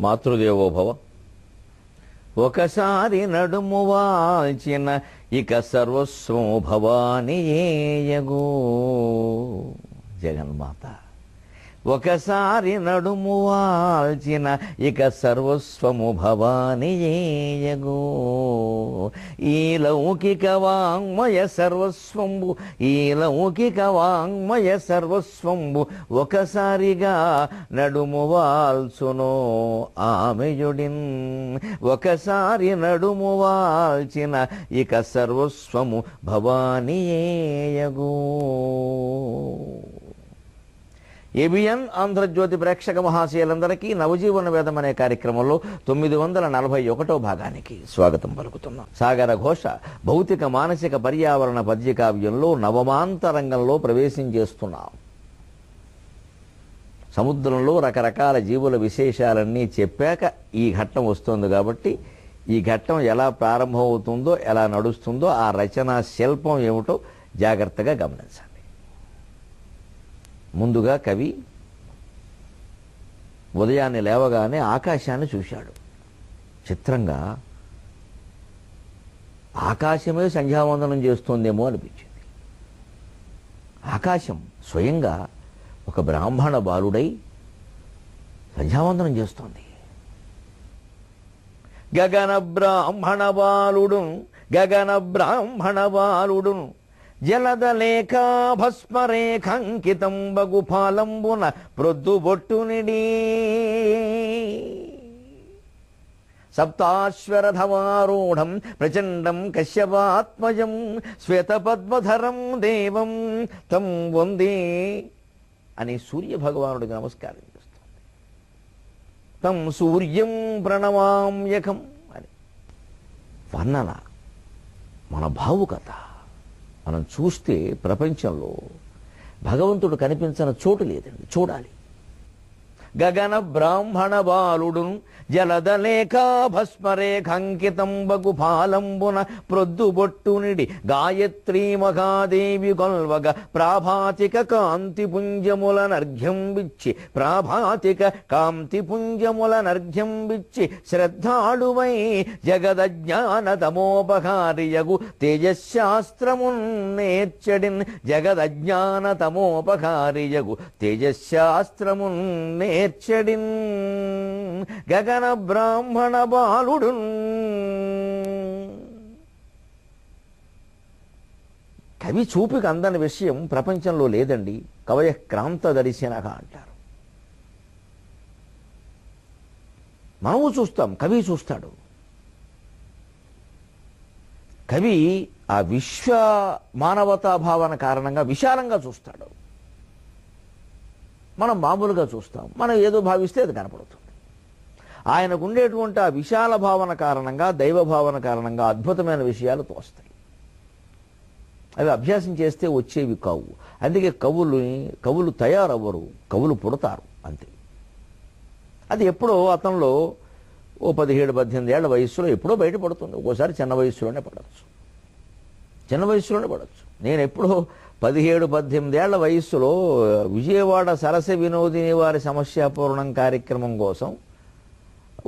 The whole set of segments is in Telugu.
మాతృదేవోభవ. ఒకసారి నడుము వాల్చిన ఇక సర్వస్వం భవానియేయగో. జగన్మాత ఒకసారి నడుము వాల్చిన ఇక సర్వస్వము భవానియేయగో. ఈ లౌకిక వాంగ్మయ సర్వస్వంబు, ఈ లౌకిక వాంగ్మయ సర్వస్వంబు ఒకసారిగా నడుము వాల్చునో ఆమెయుడిన్. ఒకసారి నడుము వాల్చిన ఇక సర్వస్వము భవానియేయగో. ఏబిఎన్ ఆంధ్రజ్యోతి ప్రేక్షక మహాశయులందరికీ నవజీవన వేదం అనే కార్యక్రమంలో 941వ భాగానికి స్వాగతం పలుకుతున్నాం. సాగర ఘోష భౌతిక మానసిక పర్యావరణ పద్యకావ్యంలో నవమాంతరంగంలో ప్రవేశం చేస్తున్నాం. సముద్రంలో రకరకాల జీవుల విశేషాలన్నీ చెప్పాక ఈ ఘట్టం వస్తుంది కాబట్టి ఈ ఘట్టం ఎలా ప్రారంభమవుతుందో, ఎలా నడుస్తుందో, ఆ రచనా శిల్పం ఏమిటో జాగ్రత్తగా గమనించాలి. ముందుగా కవి ఉదయాన్నే లేవగానే ఆకాశాన్ని చూశాడు. చిత్రంగా ఆకాశమే సంధ్యావందనం చేస్తోందేమో అనిపించింది. ఆకాశం స్వయంగా ఒక బ్రాహ్మణ బాలుడై సంధ్యావందనం చేస్తోంది. గగన బ్రాహ్మణ బాలుడు, గగన బ్రాహ్మణ బాలుడు జలద లేఖా భస్మరేఖంకితం బగు ఫాలంబున ప్రొద్దుబొట్టునిడి. సప్తాశ్వరధవారూఢం ప్రచండం కశ్యపాత్మజం శ్వేతపద్మధరం దేవం తం వందే అని సూర్య భగవానుడికి నమస్కారం చేస్తుంది. తం సూర్యం ప్రణమామ్యకం అని వర్ణన. మన భావుకత మనం చూస్తే ప్రపంచంలో భగవంతుడు కనిపించిన చోటు లేదండి, చూడాలి. గగన బ్రాహ్మణ బాలుడు జలద లేఖా భస్మరేఖంకితం బగు ఫాలంబున ప్రొద్దుబొట్టునిడి. గాయత్రీ మహాదేవి గొల్వగ ప్రాభాతిక కాంతి పుంజముల నర్ఘ్యం విచ్చి, ప్రాభాతిక కాంతి పుంజముల నర్ఘ్యం విచ్చి శ్రద్ధాళువై జగదజ్ఞాన తమోపకారియగు తేజశాస్త్రమున్ నేర్చడిన్. జగదజ్ఞాన తమోపకారియగు తేజశాస్త్రమున్ నేర్చడిన్. గగన బ్రాహ్మణ బాలుడు. కవి చూపుకి అందని విషయం ప్రపంచంలో లేదండి. కవయ క్రాంత దర్శనక అంటారు. మనము చూస్తాం, కవి చూస్తాడు. కవి ఆ విశ్వ మానవతా భావన కారణంగా విశాలంగా చూస్తాడు. మనం మామూలుగా చూస్తాం, మనం ఏదో భావిస్తే అది కనపడుతుంది. ఆయనకు ఉండేటువంటి ఆ విశాల భావన కారణంగా, దైవ భావన కారణంగా అద్భుతమైన విషయాలు తోస్తాయి. అవి అభ్యాసం చేస్తే వచ్చేవి కావు. అందుకే కవులు తయారవ్వరు, కవులు పుడతారు అంతే. అది ఎప్పుడో అతనిలో ఓ 17-18 ఏళ్ల వయస్సులో ఎప్పుడో బయటపడుతుంది. ఒక్కోసారి చిన్న వయస్సులోనే పడవచ్చు. నేను ఎప్పుడో 17-18 ఏళ్ల వయస్సులో విజయవాడ సరస వినోదిని వారి సమస్యాపూర్ణం కార్యక్రమం కోసం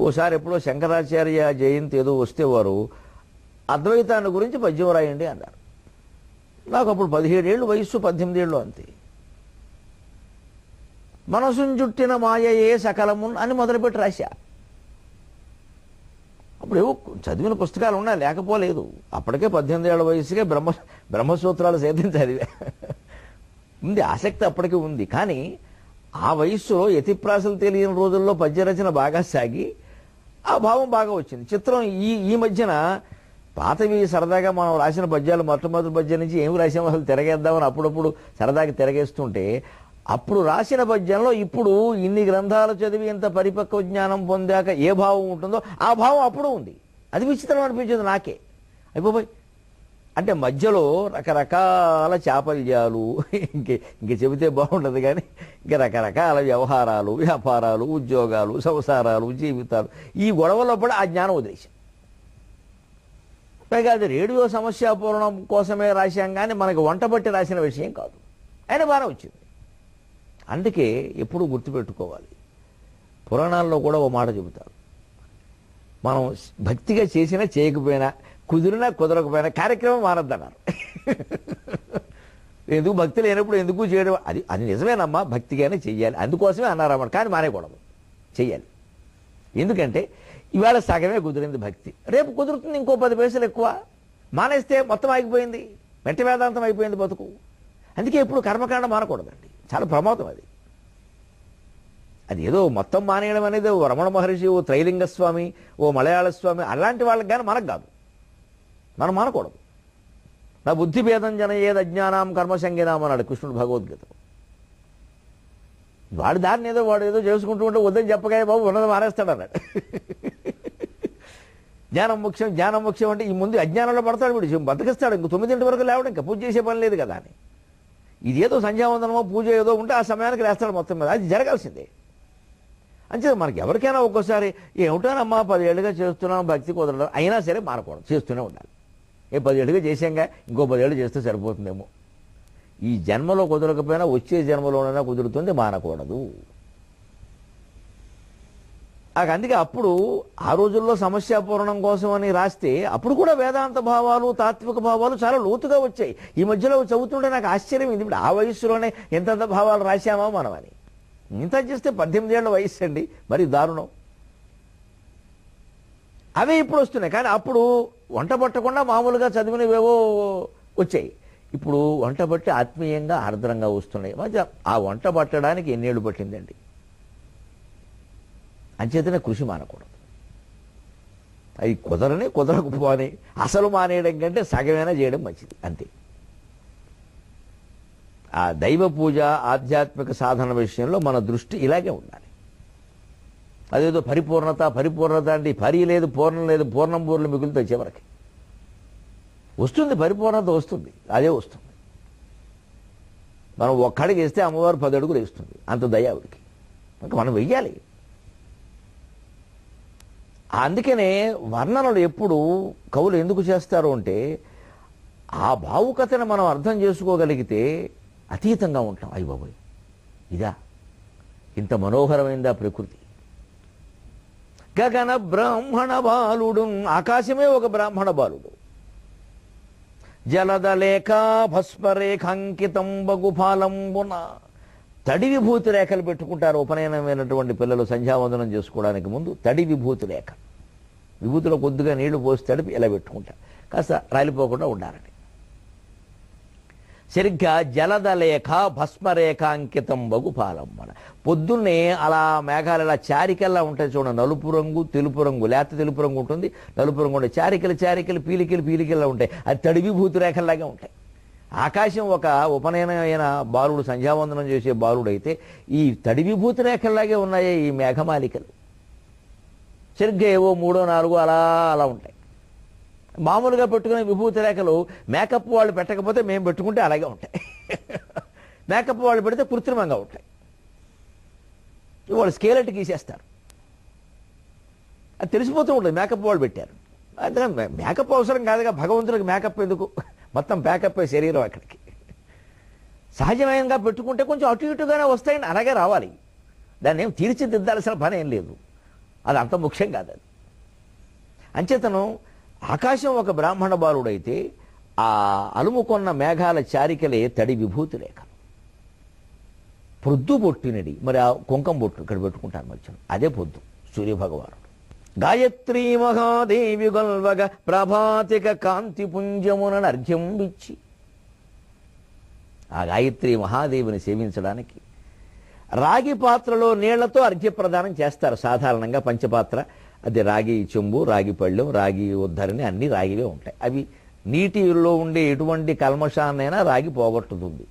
ఓసారి ఎప్పుడో శంకరాచార్య జయంతి ఏదో వస్తే వారు అద్వైతాన్ని గురించి పద్యం రాయండి అన్నారు. నాకు అప్పుడు 17 ఏళ్ళు వయస్సు, 18 ఏళ్ళు అంతే. మనసును చుట్టిన మాయయే సకలమున్ అని మొదలుపెట్టి రాశా. అప్పుడు ఏవో చదివిన పుస్తకాలు ఉన్నా, లేకపోలేదు. అప్పటికే 18 ఏళ్ల వయసుకే బ్రహ్మసూత్రాలు సేద్యం చదివా. ఉంది, ఆసక్తి అప్పటికే ఉంది. కానీ ఆ వయస్సులో యతిప్రాసలు తెలియని రోజుల్లో పద్యరచన బాగా సాగి ఆ భావం బాగా వచ్చింది. చిత్రం ఈ మధ్యన పాతవి సరదాగా మనం రాసిన పద్యాలు మొట్టమొదటి పద్యం నుంచి ఏమి రాసామో అసలు తిరగేద్దామని అప్పుడప్పుడు సరదాగా తిరగేస్తుంటే అప్పుడు రాసిన పద్యంలో ఇప్పుడు ఇన్ని గ్రంథాలు చదివి ఇంత పరిపక్వ జ్ఞానం పొందాక ఏ భావం ఉంటుందో ఆ భావం అప్పుడు ఉంది. అది విచిత్రం అనిపించింది నాకే. అయిపోయి అంటే మధ్యలో రకరకాల చాపల్యాలు, ఇంక చెబితే బాగుండదు కానీ ఇంక రకరకాల వ్యవహారాలు, వ్యాపారాలు, ఉద్యోగాలు, సంసారాలు, జీవితాలు, ఈ గొడవలో కూడా ఆ జ్ఞానం వదిలేశాం. పైగా అది రేడియో సమస్యాపూర్ణం కోసమే రాశాం కానీ మనకు వంట పట్టి రాసిన విషయం కాదు. అయినా బాగా వచ్చింది. అందుకే ఎప్పుడూ గుర్తుపెట్టుకోవాలి, పురాణాల్లో కూడా ఓ మాట చెబుతారు, మనం భక్తిగా చేసినా చేయకపోయినా, కుదిరినా కుదరకపోయినా కార్యక్రమం మారద్దన్నారు. ఎందుకు భక్తి లేనప్పుడు ఎందుకు చేయడం, అది అది నిజమేనమ్మా, భక్తిగానే చెయ్యాలి, అందుకోసమే అన్నారన్నమాట. కానీ మానేయకూడదు, చెయ్యాలి. ఎందుకంటే ఇవాళ సగమే కుదిరింది భక్తి, రేపు కుదురుతుంది ఇంకో 10 పైసలు ఎక్కువ, మానేస్తే మొత్తం ఆగిపోయింది, మెట్ట వేదాంతం అయిపోయింది బతుకు. అందుకే ఇప్పుడు కర్మకాండ మానకూడదండి, చాలా ప్రమాదం అది. అది ఏదో మొత్తం మానేయడం అనేది ఓ రమణ మహర్షి, ఓ త్రైలింగ స్వామి, ఓ మలయాళ స్వామి అలాంటి వాళ్ళకి కానీ మనకు కాదు, మనం మానకూడదు. నా బుద్ధి భేదం జనయేది అజ్ఞానాం కర్మసంగినాం అన్నాడు కృష్ణుడు భగవద్గీత. వాడు ఏదో చేసుకుంటూ ఉంటే వద్దని చెప్పగానే బాబు ఉన్నది మానేస్తాడు అన్నాడు. జ్ఞానం ముఖ్యం అంటే ఈ ముందు అజ్ఞానంలో పడతాడు, వీడు బతికిస్తాడు, ఇంక 9 వరకు లేవడం, ఇంకా పూజ చేసే పని లేదు కదా అని. ఇదేదో సంధ్యావందనమో పూజ ఏదో ఉంటే ఆ సమయానికి లేస్తాడు మొత్తం మీద, అది జరగాల్సిందే. అంతే మనకి ఎవరికైనా ఒక్కోసారి ఏమిటోనమ్మా 10 ఏళ్ళుగా చేస్తున్నాం భక్తి కుదరడం, అయినా సరే మానకూడదు, చేస్తూనే ఉండాలి. 10 ఏళ్ళుగా చేసాంగా ఇంకో 10 ఏళ్ళు చేస్తే సరిపోతుందేమో. ఈ జన్మలో కుదరకపోయినా వచ్చే జన్మలోనైనా కుదురుతుంది, మానకూడదు. అందుకే అప్పుడు ఆ రోజుల్లో సమస్యాపూరణం కోసం అని రాస్తే అప్పుడు కూడా వేదాంత భావాలు తాత్విక భావాలు చాలా లోతుగా వచ్చాయి. ఈ మధ్యలో చదువుతుంటే నాకు ఆశ్చర్యం, ఇది ఆ వయస్సులోనే ఎంతంత భావాలు రాశామా మనం అని. ఇంత చేస్తే 18 ఏళ్ల వయస్సు అండి, మరి దారుణం. అవే ఇప్పుడు వస్తున్నాయి, కానీ అప్పుడు వంట పట్టకుండా మామూలుగా చదివినవేవో వచ్చాయి. ఇప్పుడు వంట పట్టి ఆత్మీయంగా ఆర్ద్రంగా వస్తున్నాయి. మధ్య ఆ వంట పట్టడానికి ఎన్నేళ్ళు పట్టిందండి. అంచేతనే కృషి మానకూడదు. అది కుదరకపోని అసలు మానేయడం కంటే సగమైనా చేయడం మంచిది, అంతే. ఆ దైవ పూజ ఆధ్యాత్మిక సాధన విషయంలో మన దృష్టి ఇలాగే ఉండాలి. అదేదో పరిపూర్ణత అంటే పరి లేదు, పూర్ణం లేదు, పూర్ణం బూర్లు మిగులుతాయి, చివరికి వస్తుంది పరిపూర్ణత, వస్తుంది, అదే వస్తుంది. మనం ఒక్కడికి వేస్తే అమ్మవారు 10 అడుగులు వేస్తుంది, అంత దయావుడికి. ఇంకా మనం వెయ్యాలి. అందుకనే వర్ణనలు ఎప్పుడు కవులు ఎందుకు చేస్తారు అంటే, ఆ భావుకతను మనం అర్థం చేసుకోగలిగితే అతీతంగా ఉంటాం. అయ్య బాబోయ్, ఇదా ఇంత మనోహరమైందా ప్రకృతి. గగన బ్రాహ్మణ బాలుడు, ఆకాశమే ఒక బ్రాహ్మణ బాలుడు. జలద లేఖ భస్మరేఖాంకితం బగుఫాలంబున, తడి విభూతి రేఖలు పెట్టుకుంటారు ఉపనయనమైనటువంటి పిల్లలు సంధ్యావందనం చేసుకోవడానికి ముందు. తడి విభూతి రేఖ, విభూతిలో కొద్దిగా నీళ్లు పోసి తడిపి ఇలా పెట్టుకుంటారు, కాస్త రాలిపోకుండా ఉండాలని. సరిగ్గా జలదలేఖ భస్మరేఖాంకితం బగుఫాలంబన, పొద్దున్నే అలా మేఘాలు ఇలా చారికల్లా ఉంటాయి చూడండి, నలుపు రంగు తెలుపు రంగు, లేత తెలుపు రంగు ఉంటుంది, నలుపు రంగు ఉంటాయి, చారికలు పీలికల్లా ఉంటాయి. అది తడి విభూతి రేఖల్లాగా ఉంటాయి. ఆకాశం ఒక ఉపనయనమైన బాలుడు, సంధ్యావందనం చేసే బాలుడు అయితే ఈ తడి విభూతి రేఖల్లాగే ఉన్నాయే ఈ మేఘమాలికలు. సరిగ్గా ఏవో 3, 4 అలా ఉంటాయి. మామూలుగా పెట్టుకునే విభూతి రేఖలు మేకప్ వాళ్ళు పెట్టకపోతే మేము పెట్టుకుంటే అలాగే ఉంటాయి. మేకప్ వాళ్ళు పెడితే కృత్రిమంగా ఉంటాయి. వాళ్ళు స్కేలెట్ గీసేస్తారు, అది తెలిసిపోతూ ఉంటుంది మేకప్ వాళ్ళు పెట్టారు. అందుకని మేకప్ అవసరం కాదుగా, భగవంతుడికి మేకప్ ఎందుకు, మొత్తం ప్యాకప్ శరీరం అక్కడికి. సహజమయంగా పెట్టుకుంటే కొంచెం అటు ఇటుగానే వస్తాయని అలాగే రావాలి, దాన్ని ఏం తీర్చిదిద్దాల్సిన పని ఏం లేదు, అది అంత ముఖ్యం కాదు అది. అంచేతను ఆకాశం ఒక బ్రాహ్మణ బాలుడైతే ఆ అలుముకొన్న మేఘాల చారికలే తడి విభూతి రేఖలు. పొద్దు బొట్టినడి, మరి ఆ కుంకం బొట్టు ఇక్కడ పెట్టుకుంటాను మధ్యన, అదే పొద్దు సూర్యభగవానుడు. గాయత్రీ మహాదేవి గొల్వగ ప్రభాతిక కాంతి పుంజమునను అర్ఘ్యం ఇచ్చి, ఆ గాయత్రి మహాదేవిని సేవించడానికి రాగి పాత్రలో నీళ్లతో అర్ఘ్యప్రదానం చేస్తారు సాధారణంగా. పంచపాత్ర, అది రాగి చెంబు, రాగి పళ్ళెం, రాగి ఉద్ధరణి అన్నీ రాగివే ఉంటాయి. అవి నీటిలో ఉండే ఎటువంటి కల్మషాన్నైనా రాగి పోగొట్టుతుంది,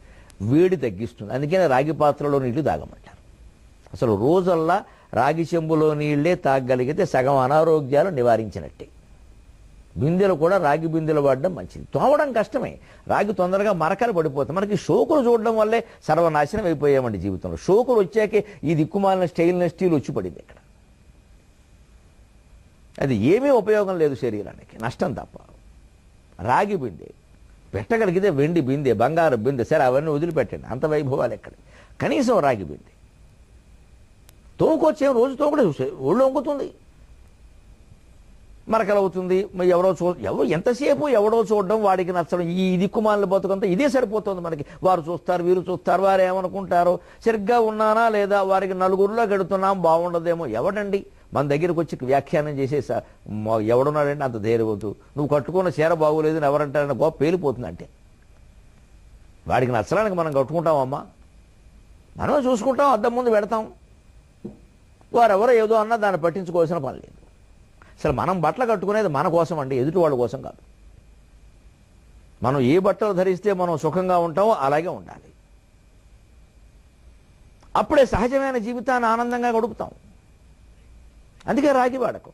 వేడి తగ్గిస్తుంది. అందుకని రాగి పాత్రలో నీళ్లు తాగమంటారు. అసలు రోజల్లా రాగి చెంబులో నీళ్లే తాగగలిగితే సగం అనారోగ్యాలు నివారించినట్టే. బిందెలు కూడా రాగి బిందెలు వాడడం మంచిది. తోమడం కష్టమే, రాగి తొందరగా మరకలు పడిపోతాయి. మనకి షోకులు చూడడం వల్లే సర్వనాశనం అయిపోయామండి జీవితంలో. షోకులు వచ్చాకే ఈ దిక్కుమాలిన స్టెయిన్లెస్ స్టీల్ వచ్చి పడింది ఇక్కడ. అది ఏమీ ఉపయోగం లేదు శరీరానికి, నష్టం తప్ప. రాగి బిందె పెట్టగలిగితే వెండి బిందె, బంగారు బిందె, సరే అవన్నీ వదిలిపెట్టండి, అంత వైభవాలు ఎక్కడ. కనీసం రాగి బిందె తోముకొచ్చేం రోజు తోముకుంటే చూసే ఒళ్ళు వంగుతుంది, మరకలవుతుంది. మరి ఎవరో ఎంతసేపు ఎవడో చూడడం, వాడికి నచ్చడం, ఈ దిక్కుమాలిన బతుకంతా ఇదే సరిపోతుంది మనకి. వారు చూస్తారు, వీరు చూస్తారు, వారు ఏమనుకుంటారో, సరిగ్గా ఉన్నానా లేదా, వారికి నలుగురిలో గడుతున్నాం బాగుండదేమో. ఎవడండి మన దగ్గరికి వచ్చి వ్యాఖ్యానం చేసేసా ఎవడున్నాడండి అంత ధైర్యవద్దు, నువ్వు కట్టుకున్న చీర బాగోలేదని ఎవరంటారని గొప్ప పేలిపోతుంది. అంటే వాడికి నచ్చడానికి మనం కట్టుకుంటామమ్మా, మనమే చూసుకుంటాం, అద్దం ముందు పెడతాం. వారెవరో ఏదో అన్నా దాన్ని పట్టించుకోవాల్సిన పని లేదు. అసలు మనం బట్టలు కట్టుకునేది మన కోసం అండి, ఎదుటి వాళ్ళ కోసం కాదు. మనం ఏ బట్టలు ధరిస్తే మనం సుఖంగా ఉంటామో అలాగే ఉండాలి. అప్పుడే సహజమైన జీవితాన్ని ఆనందంగా గడుపుతాం. అందుకే రాగి వాడకం.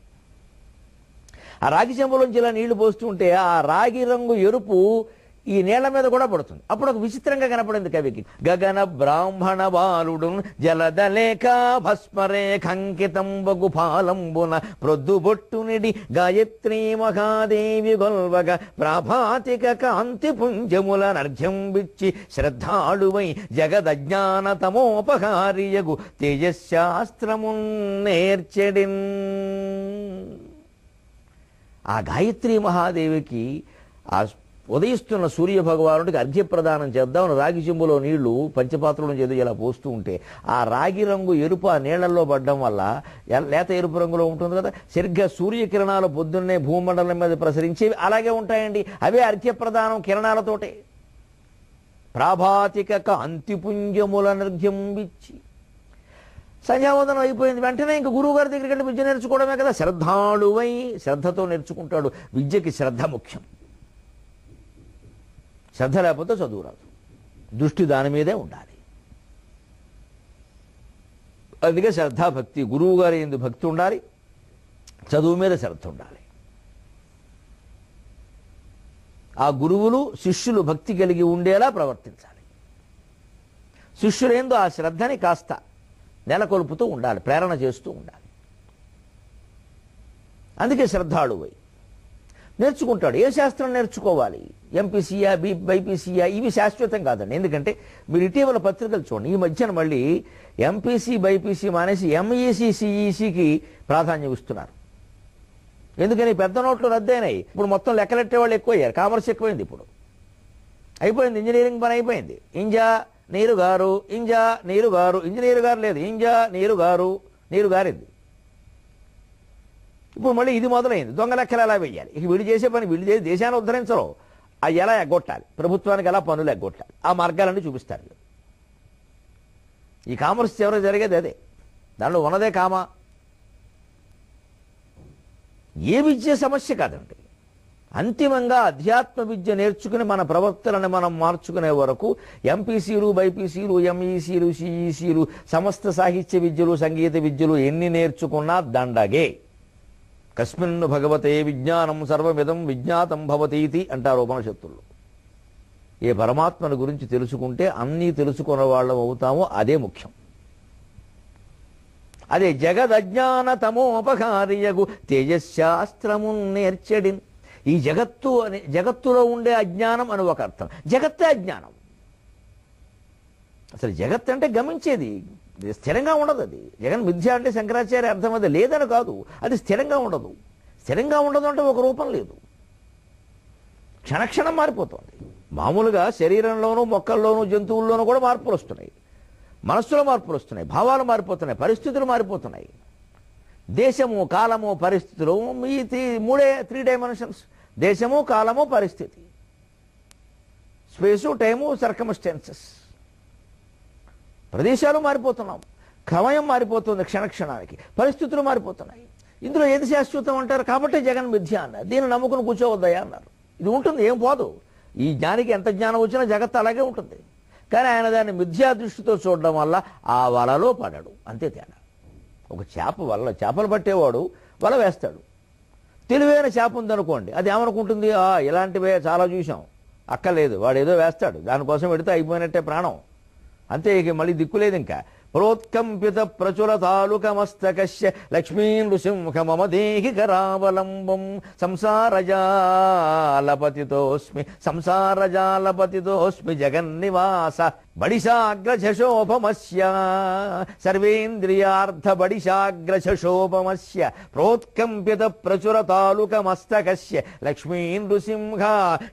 ఆ రాగి చెంబులోంచి ఇలా నీళ్లు పోస్తూ ఉంటే ఆ రాగి రంగు ఎరుపు ఈ నీళ్ల మీద కూడా పడుతుంది. అప్పుడు ఒక విచిత్రంగా కనపడింది కవికి. గగన బ్రాహ్మణ బాలుడు జలదలేఖ భస్మరేఖంకితం బగుపాలంబున ప్రొద్దుబొట్టునిడి గాయత్రీ మహాదేవి గొల్వగ ప్రాభాతిక కాంతి పుంజముల నర్ఘ్యం బిచ్చి శ్రద్ధాళువై జగదజ్ఞాన తమోపహారియగు తేజశాస్త్రమున్ నేర్చెడిన్. ఆ గాయత్రీ మహాదేవికి ఆ ఉదయిస్తున్న సూర్య భగవానుడికి అర్ఘ్యప్రదానం చేద్దామని రాగి చెంబులో నీళ్లు పంచపాత్రలను చేదు ఇలా పోస్తూ ఉంటే ఆ రాగి రంగు ఎరుపు ఆ నీళ్లలో పడడం వల్ల లేత ఎరుపు రంగులో ఉంటుంది కదా, సరిగ్గా సూర్యకిరణాలు పొద్దున్నే భూమండలం మీద ప్రసరించేవి అలాగే ఉంటాయండి. అవే అర్ఘ్యప్రదానం కిరణాలతోటే. ప్రాభాతిక కాంతిపుంజముల నిర్ఘ్యంబిచ్చి సంధ్యావందనం అయిపోయింది. వెంటనే ఇంక గురువు గారి దగ్గరికి వెళ్ళి విద్య నేర్చుకోవడమే కదా. శ్రద్ధాళువై, శ్రద్ధతో నేర్చుకుంటాడు. విద్యకి శ్రద్ధ ముఖ్యం. శ్రద్ధ లేకపోతే చదువు రాదు. దృష్టి దాని మీదే ఉండాలి. అందుకే శ్రద్ధాభక్తి, గురువు గారి యందు భక్తి ఉండాలి, చదువు మీద శ్రద్ధ ఉండాలి. ఆ గురువులు శిష్యులు భక్తి కలిగి ఉండేలా ప్రవర్తించాలి. శిష్యులేందు ఆ శ్రద్ధని కాస్త నెలకొల్పుతూ ఉండాలి, ప్రేరణ చేస్తూ ఉండాలి. అందుకే శ్రద్ధాళువై నేర్చుకుంటాడు. ఏ శాస్త్రం నేర్చుకోవాలి, ఎంపీసీయా బైపీసీయా, ఇవి శాశ్వతం కాదండి. ఎందుకంటే మీరు ఇటీవల పత్రికలు చూడండి, ఈ మధ్యన మళ్ళీ ఎంపీసీ బైపీసీ మానేసి ఎంఈసీ సిఈసీకి ప్రాధాన్యం ఇస్తున్నారు. ఎందుకని పెద్ద నోట్లు రద్దయినాయి. ఇప్పుడు మొత్తం లెక్కలెట్టే వాళ్ళు ఎక్కువయ్యారు, కామర్స్ ఎక్కువైంది. ఇప్పుడు అయిపోయింది, ఇంజనీరింగ్ పని అయిపోయింది. నీరు గారు ఇంజనీరు గారు లేదు, నీరు గారు నీరు గారింది. ఇప్పుడు మళ్ళీ ఇది మొదలైంది. దొంగ లెక్కలు ఎలా వేయాలి. ఇక వీళ్ళు చేసే పని, వీళ్ళు చేసి దేశాన్ని ఉద్ధరించరు, అవి ఎలా ఎగ్గొట్టాలి, ప్రభుత్వానికి ఎలా పనులు ఎగ్గొట్టాలి, ఆ మార్గాలన్నీ చూపిస్తారు. ఈ కామర్స్ చివర జరిగేది అదే. దానిలో ఉన్నదే కామా. ఏ విద్య సమస్య కాదండి. అంతిమంగా అధ్యాత్మ విద్య నేర్చుకుని మన ప్రవర్తనని మనం మార్చుకునే వరకు ఎంపీసీలు బైపీసీలు ఎంఈసీలు సిఈసీలు సమస్త సాహిత్య విద్యలు సంగీత విద్యలు ఎన్ని నేర్చుకున్నా దండగే. కస్మిన్ భగవతే విజ్ఞానం సర్వమిదం విజ్ఞాతం భవతీతి అంటారు ఉపనిషత్తుల్లో. ఏ పరమాత్మను గురించి తెలుసుకుంటే అన్నీ తెలుసుకున్న వాళ్ళం అవుతామో అదే ముఖ్యం. అదే జగదజ్ఞాన తమోపకారియగు తేజశాస్త్రము నేర్చెడిన్. ఈ జగత్తులో ఉండే అజ్ఞానం అని ఒక అర్థం. జగత్తే అజ్ఞానం. అసలు జగత్ అంటే గమించేది, స్థిరంగా ఉండదు. అది జగన్ మిథ్య అంటే శంకరాచార్య అర్థం అది లేదని కాదు, అది స్థిరంగా ఉండదు. స్థిరంగా ఉండదు అంటే ఒక రూపం లేదు, క్షణక్షణం మారిపోతుంది. మామూలుగా శరీరంలోనూ మొక్కల్లోనూ జంతువుల్లోనూ కూడా మార్పులు వస్తున్నాయి, మనస్సులో మార్పులు వస్తున్నాయి, భావాలు మారిపోతున్నాయి, పరిస్థితులు మారిపోతున్నాయి. దేశము కాలము పరిస్థితులు, ఈ త్రీ డైమెన్షన్స్. దేశము కాలము పరిస్థితి, స్పేసు టైము సర్కమ్స్టాన్సెస్. ప్రదేశాలు మారిపోతున్నాం, సమయం మారిపోతుంది, క్షణక్షణానికి పరిస్థితులు మారిపోతున్నాయి. ఇందులో ఏది శాశ్వతం అంటారు. కాబట్టి జగన్ మిథ్య అన్నారు. దీన్ని నమ్ముకుని కూర్చోవద్దయా అన్నారు. ఇది ఉంటుంది, ఏం పోదు. ఈ జ్ఞానికి ఎంత జ్ఞానం వచ్చినా జగత్తు అలాగే ఉంటుంది. కానీ ఆయన దాన్ని మిథ్యా దృష్టితో చూడడం వల్ల ఆ వలలో పడడు, అంతే తేడా. ఒక చేపలు పట్టేవాడు వల వేస్తాడు. తెలివైన చేప ఉందనుకోండి, అది ఏమనుకుంటుంది, ఇలాంటివే చాలా చూసాం, అక్కర్లేదు, వాడు ఏదో వేస్తాడు, దానికోసం పెడితే అయిపోయినట్టే ప్రాణం, అంతే. ఇక మళ్ళీ దిక్కులేదు. ఇంకా ప్రోత్కంపిత ప్రచుర తాలుకమస్తకస్య లక్ష్మీ నృసింహ మమ దేహి కరావలంబం సంసారజాలపతితోస్మి జగన్నివాస బడిశాగ్రశోభమస్య సర్వేంద్రియార్థ బడిశాగ్రశోభమస్య ప్రోత్కంపిత ప్రచుర తాలుకమస్తకస్య లక్ష్మీ నృసింహ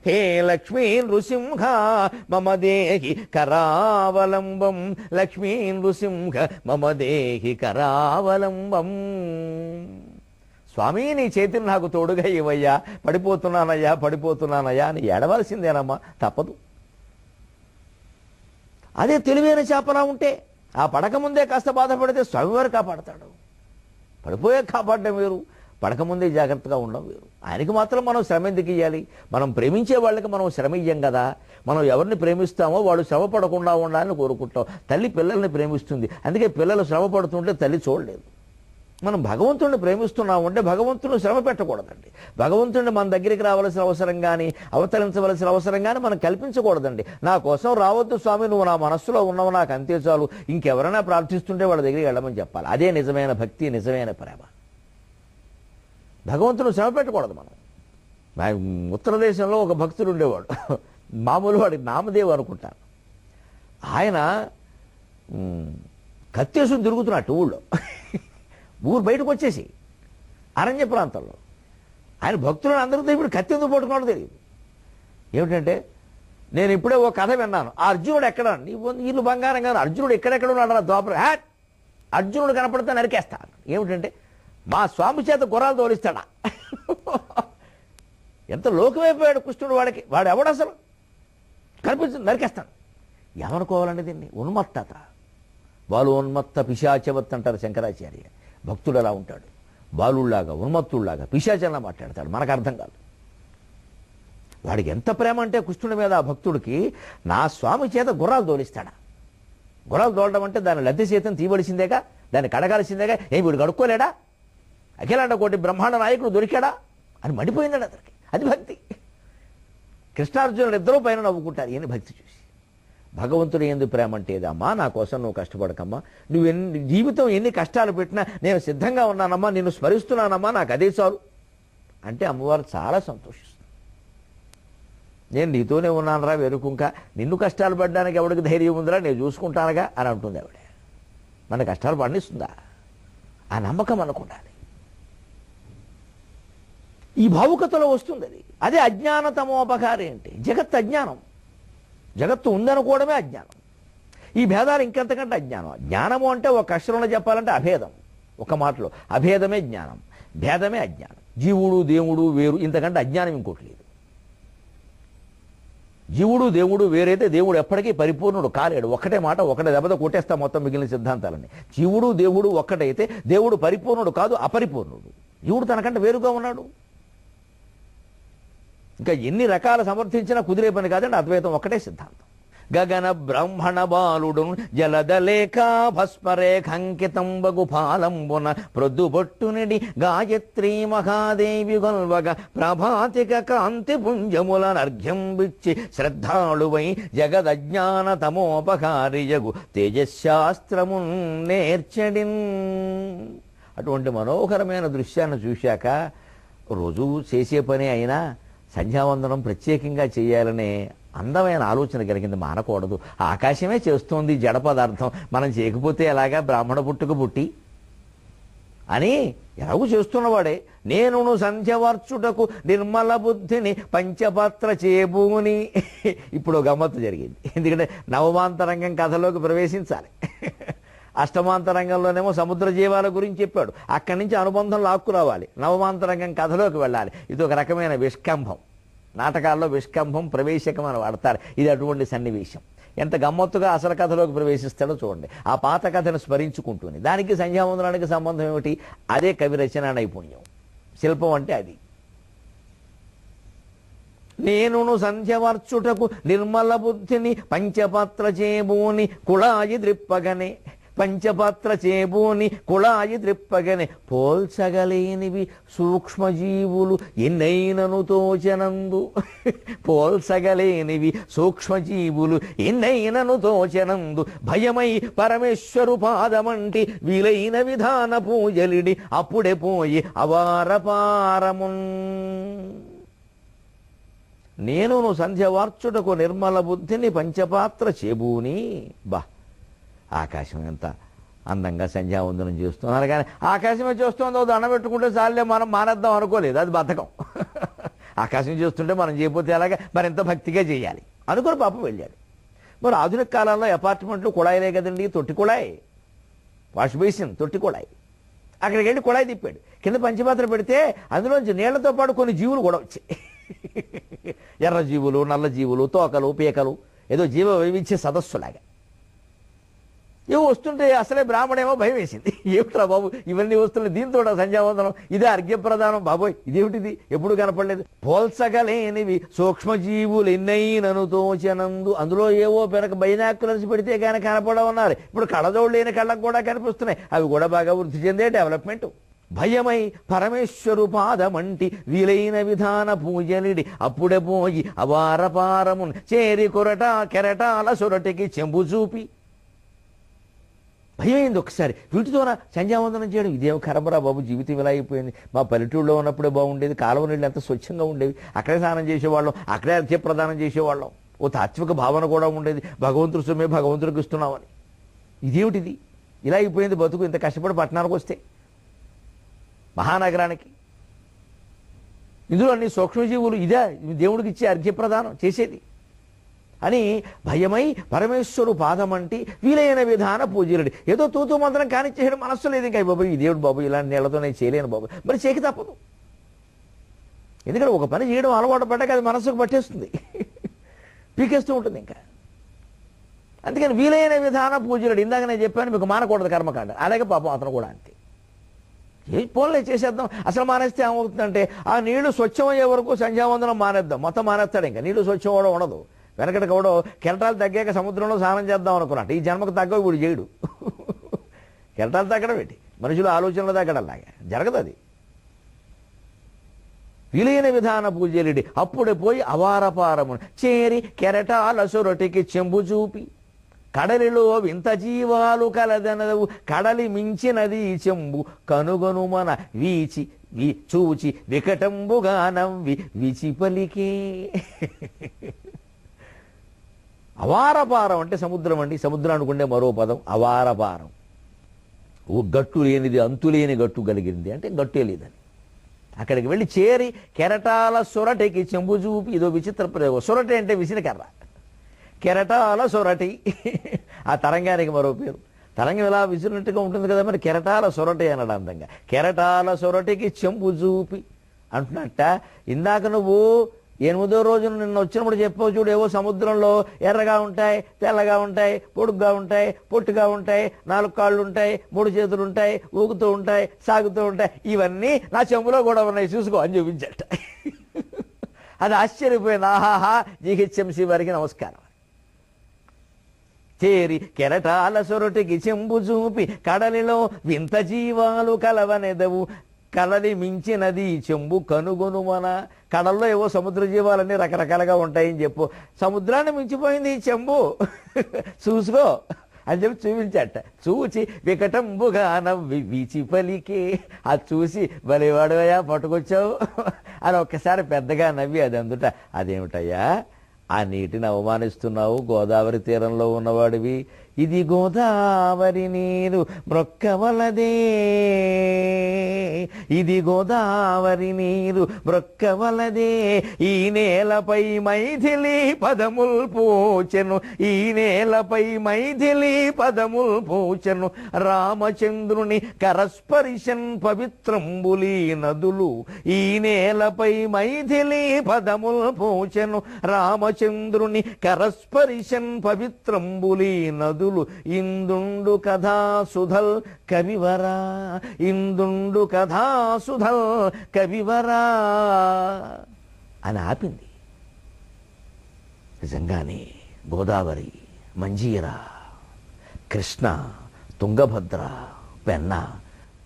హే లక్ష్మీ నృసింహ మమ దేహి కరావలంబం లక్ష్మీ నృసింహ మమ దేహి కరావలంబం. స్వామి నీ చేతిని నాకు తోడుగా ఇవయ్యా, పడిపోతున్నానయ్యా అని ఎడవలసిందేనమ్మా, తప్పదు. అదే తెలివైన చేపలా ఉంటే ఆ పడకముందే కాస్త బాధపడితే స్వామివారు కాపాడతాడు. పడిపోయే కాపాడడం వేరు, పడకముందే జాగ్రత్తగా ఉండడం వేరు. ఆయనకి మాత్రం మనం శ్రమ ఎందుకు ఇవ్వాలి? మనం ప్రేమించే వాళ్ళకి మనం శ్రమ ఇయ్యం కదా. మనం ఎవరిని ప్రేమిస్తామో వాడు శ్రమ పడకుండా ఉండాలని కోరుకుంటాం. తల్లి పిల్లల్ని ప్రేమిస్తుంది, అందుకే పిల్లలు శ్రమ పడుతుంటే తల్లి చూడలేదు. మనం భగవంతుడిని ప్రేమిస్తున్నాము అంటే భగవంతుడిని శ్రమ పెట్టకూడదండి. భగవంతుడిని మన దగ్గరికి రావాల్సిన అవసరం కానీ అవతరించవలసిన అవసరం కానీ మనం కల్పించకూడదండి. నా కోసం రావద్దు స్వామి, నువ్వు నా మనస్సులో ఉన్నావు, నాకు అంతే చాలు, ఇంకెవరైనా ప్రార్థిస్తుంటే వాళ్ళ దగ్గరికి వెళ్ళమని చెప్పాలి. అదే నిజమైన భక్తి, నిజమైన ప్రేమ. భగవంతుని శ్రమ పెట్టకూడదు మనం. ఉత్తర దేశంలో ఒక భక్తుడు ఉండేవాడు, మామూలు వాడికి నామదేవ్ అనుకుంటాను. ఆయన కత్తేసుకుని తిరుగుతున్నట్టు ఊళ్ళో, ఊరు బయటకు వచ్చేసి అరణ్య ప్రాంతంలో. ఆయన భక్తులను అందరితో ఇప్పుడు కత్తి ఎందుకు పట్టుకోవడం తెలియదు. ఏమిటంటే, నేను ఇప్పుడే ఒక కథ విన్నాను, ఆ అర్జునుడు ఎక్కడ, నీ ఇల్లు బంగారం కాదు, అర్జునుడు ఎక్కడెక్కడ ఉన్నాడు ద్వాపర, అర్జునుడు కనపడితే నరికేస్తా. ఏమిటంటే, మా స్వామి చేత గుర్రాలు తోలిస్తాడా? ఎంత లోకమైపోయాడు కృష్ణుడు వాడికి. వాడు ఎవడు అసలు కనిపించింది నరికేస్తాడు. ఏమనుకోవాలండి దీన్ని? ఉన్మత్తత. బాలోన్మత్త పిశాచవత్ అంటారు శంకరాచార్య. భక్తుడు ఎలా ఉంటాడు? బాలుళ్లాగా, ఉన్మత్తుళ్లాగా, పిశాచంలా మాట్లాడతాడు, మనకు అర్థం కాదు. వాడికి ఎంత ప్రేమ అంటే కృష్ణుడి మీద ఆ భక్తుడికి, నా స్వామి చేత గుర్రాలు తోలిస్తాడా? గుర్రాలు తోలడం అంటే దాని లద్దె చేతం తీయవలసిందేగా, దాన్ని కడగాల్సిందేగా. వీడు కడుక్కోలేడా? అఖిలాండ కోటి బ్రహ్మాండ నాయకుడు దొరికాడా అని మండిపోయిందండి అతనికి. అది భక్తి. కృష్ణార్జునులు ఇద్దరూ పైన నవ్వుకుంటారు ఈయన భక్తి చూసి. భగవంతుడు ఎందుకు ప్రేమ అంటే ఏదమ్మా, నా కోసం నువ్వు కష్టపడకమ్మా, నువ్వు జీవితం ఎన్ని కష్టాలు పెట్టినా నేను సిద్ధంగా ఉన్నానమ్మా, నిన్ను స్మరిస్తున్నానమ్మా, నాకు అదే చాలు అంటే అమ్మవారు చాలా సంతోషిస్తుంది. నేను నీతోనే ఉన్నానరా వెరుకుంక, నిన్ను కష్టాలు పడడానికి ఎవడికి ధైర్యం ఉందిరా, నేను చూసుకుంటానుగా అని అంటుంది ఆవిడ. మన కష్టాలు పండిస్తుందా? ఆ నమ్మకం అనుకుంటాను. ఈ భావుకతలో వస్తుంది అది. అదే అజ్ఞానతమోపకారి అంటే జగత్ అజ్ఞానం. జగత్తు ఉందనుకోవడమే అజ్ఞానం. ఈ భేదాలు ఇంకెంతకంటే అజ్ఞానం. జ్ఞానము అంటే ఒక అక్షరంలో చెప్పాలంటే అభేదం. ఒక మాటలో అభేదమే జ్ఞానం, భేదమే అజ్ఞానం. జీవుడు దేవుడు వేరు, ఇంతకంటే అజ్ఞానం ఇంకోటి లేదు. జీవుడు దేవుడు వేరైతే దేవుడు ఎప్పటికీ పరిపూర్ణుడు కాలేడు. ఒకటే మాట, ఒకటే దెబ్బతో కొట్టేస్తా మొత్తం మిగిలిన సిద్ధాంతాలన్నీ. జీవుడు దేవుడు ఒక్కటైతే దేవుడు పరిపూర్ణుడు కాదు, అపరిపూర్ణుడు. జీవుడు తనకంటే వేరుగా ఉన్నాడు. ఇంకా ఎన్ని రకాల సమర్థించినా కుదిరే పని కాదండి. అద్వైతం ఒక్కటే సిద్ధాంతం. గగన బ్రాహ్మణ బాలుడు జలదలేఖా భస్మరేఖంకితం బగుపాలంబున ప్రొద్దుబొట్టునిడి గాయత్రీ మహాదేవి గొల్వగ ప్రభాతిక కాంతి పుంజముల నర్ఘ్యం బిచ్చి శ్రద్ధాళువై జగదజ్ఞాన తమోపకారియగు తేజశాస్త్రము నేర్చడిన్. అటువంటి మనోహరమైన దృశ్యాన్ని చూశాక రోజు చేసే పని అయినా సంధ్యావందనం ప్రత్యేకంగా చేయాలనే అందమైన ఆలోచన కలిగింది. మానకూడదు. ఆకాశమే చేస్తోంది జడ పదార్థం, మనం చేయకపోతే ఎలాగా బ్రాహ్మణ పుట్టుకు పుట్టి అని ఎలాగూ చేస్తున్నవాడే. నేనును సంధ్యవర్చుటకు నిర్మల బుద్ధిని పంచపాత్ర చేబూని. ఇప్పుడు గమ్మత్తు జరిగింది. ఎందుకంటే నవమాంతరంగం కథలోకి ప్రవేశించాలి. అష్టమాంతరంగంలోనేమో సముద్ర జీవాల గురించి చెప్పాడు. అక్కడి నుంచి అనుబంధం లాక్కు రావాలి, నవమాంతరంగం కథలోకి వెళ్ళాలి. ఇది ఒక రకమైన విష్కంభం. నాటకాల్లో విష్కంభం ప్రవేశకం అని వాడతారు. ఇది అటువంటి సన్నివేశం. ఎంత గమ్మత్తుగా అసలు కథలోకి ప్రవేశిస్తాడో చూడండి. ఆ పాత కథను స్మరించుకుంటూనే. దానికి సంధ్యావందనానికి సంబంధం ఏమిటి? అదే కవి రచన నైపుణ్యం. శిల్పం అంటే అది. నేనును సంధ్యవర్చుటకు నిర్మల బుద్ధిని పంచపాత్ర చేబూని కుళాయి ద్రిప్పగనే. పంచపాత్ర చేబూని కుళాయి ద్రిప్పగనే పోల్చగలేనివి సూక్ష్మజీవులు ఎన్నైనను తోచనందు. పోల్చగలేనివి సూక్ష్మజీవులు ఎన్నైనను తోచనందు. భయమై పరమేశ్వరు పాదమంటి వీలైన విధాన పూజలిడి అప్పుడే పోయి అవారపారమున్. నేనును సంధ్యవార్చుటకు నిర్మల బుద్ధిని పంచపాత్ర చేబూని. బా, ఆకాశం ఎంత అందంగా సంధ్యావందనం చేస్తున్నారు, కానీ ఆకాశమే చూస్తుందో దండం పెట్టుకుంటే చాలే మనం మానేద్దాం అనుకోలేదు. అది బద్ధకం. ఆకాశం చూస్తుంటే మనం చేయకపోతే ఎలాగా, మరింత భక్తిగా చేయాలి అనుకుని పాపం వెళ్ళాడు. మరి ఆధునిక కాలంలో అపార్ట్మెంట్లు కుళాయిలే కదండి, తొట్టి కుళాయి, వాష్ బేసిన్ తొట్టి కుళాయి. అక్కడికి వెళ్ళి కుళాయి తిప్పాడు, కింద పంచపాత్ర పెడితే అందులోంచి నీళ్లతో పాటు కొన్ని జీవులు కూడా వచ్చాయి. ఎర్ర జీవులు, నల్ల జీవులు, తోకలు, పీకలు, ఏదో జీవ వైవిధ్య సదస్సులాగా ఏవో వస్తుంటే అసలే బ్రాహ్మణేమో భయం వేసింది. ఏమిట్రా బాబు ఇవన్నీ వస్తున్నాయి, దీంతో సంధ్యావందనం, ఇదే అర్ఘ్యప్రదానం, బాబోయ్ ఇదేమిటిది, ఎప్పుడు కనపడలేదు. పోల్చగలేనివి సూక్ష్మజీవులు ఎన్నైనను తోచనందు. అందులో ఏవో పెనక బైనాక్యులర్స్ పెడితే కానీ కనపడవన్నారు. ఇప్పుడు కళ్ళజోడు లేని కళ్ళకు కూడా కనిపిస్తున్నాయి, అవి కూడా బాగా వృద్ధి చెందే డెవలప్మెంట్. భయమై పరమేశ్వరు పాదమంటి వీలైన విధాన పూజలిడి అప్పుడే పోయి అవారపారమున్ చేరి కొరట కెరటాల సొరటికి చెంబు చూపి. భయమైంది ఒకసారి, వీటితోన సంధ్యావందనం చేయడం ఇదేం ఖరబరా బాబు, జీవితం ఇలా అయిపోయింది. మా పల్లెటూరులో ఉన్నప్పుడే బాగుండేది, కాలువ నీళ్ళు ఎంత స్వచ్ఛంగా ఉండేవి, అక్కడే స్నానం చేసేవాళ్ళం, అక్కడే అర్ఘ్యప్రదానం చేసేవాళ్ళం, ఓ తాత్విక భావన కూడా ఉండేది, భగవంతుడి సొమ్మే భగవంతుడికి ఇస్తున్నామని. ఇదేమిటిది, ఇలా అయిపోయింది బతుకు, ఇంత కష్టపడి పట్టణానికి వస్తే, మహానగరానికి. ఇందులో అన్ని సూక్ష్మజీవులు, ఇదే దేవుడికి ఇచ్చే అర్ఘ్యప్రదానం చేసేది అని భయమై పరమేశ్వరు పాదమంటి వీలైన విధాన పూజలుడి. ఏదో తూతూ మంత్రం కానిచ్చేయడం మనస్సు లేదు. ఇంకా బాబు ఈ దేవుడు బాబు ఇలాంటి నీళ్లతో నేను చేయలేను బాబు, మరి చేయక తప్పదు. ఎందుకంటే ఒక పని చేయడం అలవాటు పడ్డాక అది మనస్సుకు పట్టేస్తుంది, పీకేస్తూ ఉంటుంది ఇంకా. అందుకని వీలైన విధాన పూజలుడు. ఇందాక నేను చెప్పాను మీకు మానకూడదు కర్మకాండ, అలాగే పాపం అతను కూడా అంతే. ఏ పోన్లే చేసేద్దాం, అసలు మానేస్తే ఏమవుతుందంటే ఆ నీళ్లు స్వచ్ఛమయ్యే వరకు సంధ్యావందనం మానేద్దాం, మొత్తం మానేస్తాడు. ఇంకా నీళ్లు స్వచ్ఛం కూడా ఉండదు. వెనకటి కూడా కెరటాలు తగ్గాక సముద్రంలో స్నానం చేద్దాం అనుకున్నట్టు ఈ జన్మకు తగ్గ ఇప్పుడు చేయడు. కెరటాలు తగ్గడం ఏంటి, మనుషులు ఆలోచనలు తగ్గడంలాగా జరగదు అది. వీలైన విధాన పూజలుడి అప్పుడే పోయి అవారపారము చేరి కెరటాల సొరటికి చెంబు చూపి. కడలిలో వింత జీవాలు కలదనవు కడలి మించినది చెంబు కనుగొనుమన వీచి చూచి వికటంబుగా నవ్వి విచి పలికే. అవారపారం అంటే సముద్రం అండి, సముద్రానికి ఉండే మరో పదం అవారపారం. ఓ గట్టు లేనిది, అంతులేని గట్టు కలిగింది అంటే గట్టే లేదని. అక్కడికి వెళ్ళి చేరి కెరటాల సొరటికి చెంబు చూపి. ఇదో విచిత్ర ప్రయోగం. సొరటి అంటే విసినకర్ర, కెరటాల సొరటి ఆ తరంగానికి మరో పేరు. తరంగం ఇలా విసిరినట్టుగా ఉంటుంది కదా, మరి కెరటాల సొరటి అనడం అందంగా. కెరటాల సొరటికి చెంబు చూపి అంటున్నట్ట. ఇందాక నువ్వు 8వ రోజున నిన్న వచ్చినప్పుడు చెప్పావు చూడు, ఏవో సముద్రంలో ఎర్రగా ఉంటాయి, తెల్లగా ఉంటాయి, పొడుగ్గా ఉంటాయి, పొట్టుగా ఉంటాయి, 4 కాళ్ళు ఉంటాయి, 3 చేతులు ఉంటాయి, ఊగుతూ ఉంటాయి, సాగుతూ ఉంటాయి, ఇవన్నీ నా చెంబులో కూడా ఉన్నాయి చూసుకో అని చూపించట. అది ఆశ్చర్యపోయింది. ఆహాహా, జీహెచ్ఎంసీ వారికి నమస్కారం. చేరి కెరటాల సొరటికి చెంబు చూపి కడలిలో వింత జీవాలు కలవనెదవు కడలి మించినది చెంబు కనుగొనుమన. కడల్లో ఏవో సముద్ర జీవాలన్నీ రకరకాలుగా ఉంటాయని చెప్పు, సముద్రాన్ని మించిపోయింది ఈ చెంబు చూసుకో అని చెప్పి చూపించట. చూచి వికటంబుగా నవ్వి వీచి పలికే. అది చూసి బలివాడువయ్యా పట్టుకొచ్చావు అని ఒక్కసారి పెద్దగా నవ్వి అది అందుట, అదేమిటయ్యా ఆ నీటిని అవమానిస్తున్నావు, గోదావరి తీరంలో ఉన్నవాడివి, ఇది గోదావరి నీరు బ్రొక్కవలదే, ఇది గోదావరి నీరు బ్రొక్కవలదే, ఈ నేలపై మైథిలి పదముల్ పూచెను, ఈ నేలపై మైథిలి పదముల్ పూచెను, రామచంద్రుని కరస్పరిశన్ పవిత్రంబులి నదులు, ఈ నేలపై మైథిలి పదముల్ పూచెను, రామచంద్రుని కరస్పరిశన్ పవిత్రంబులి నదులు, ఇందుండు కథా సుధల్ కవివరా, ఇందుండు కథా సుధల్ కవివరా అని ఆపింది. నిజంగానే గోదావరి, మంజీరా, కృష్ణ, తుంగభద్ర, పెన్న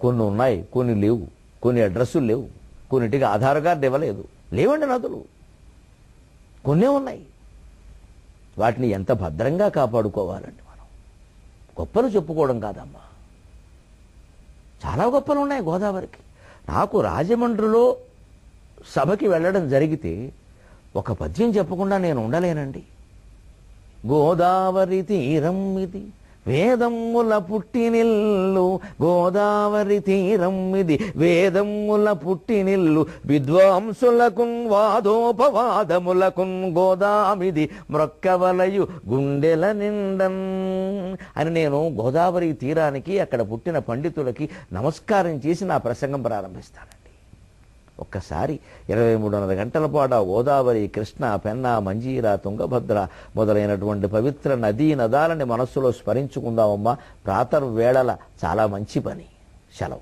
కొన్ని ఉన్నాయి, కొన్ని లేవు, కొన్ని అడ్రస్సులు లేవు, కొన్నిటికి ఆధార్ కార్డు ఇవ్వలేదు, లేవండి నదులు, కొన్నే ఉన్నాయి. వాటిని ఎంత భద్రంగా కాపాడుకోవాలండి మనం. గొప్పలు చెప్పుకోవడం కాదమ్మా, చాలా గొప్పలు ఉన్నాయి గోదావరికి. నాకు రాజమండ్రిలో సభకి వెళ్ళడం జరిగితే ఒక పద్యం చెప్పకుండా నేను ఉండలేనండి. గోదావరి తీరం ఇది వేదమ్ముల పుట్టినిల్లు, గోదావరి తీరం ఇది వేదమ్ముల పుట్టినిల్లు, విద్వాంసులకున్ వాదోపవాదములకున్ గోదామిది మ్రొక్కవలయు గుండెల నిండన్ అని నేను గోదావరి తీరానికి అక్కడ పుట్టిన పండితులకి నమస్కారం చేసి నా ప్రసంగం ప్రారంభిస్తానండి. ఒక్కసారి 23.5 గంటల పాటు గోదావరి, కృష్ణ, పెన్నా, మంజీరా, తుంగభద్ర మొదలైనటువంటి పవిత్ర నదీ నదాలని మనస్సులో స్మరించుకుందామమ్మా. ప్రాతర్వేళల చాలా మంచి పని. సెలవు.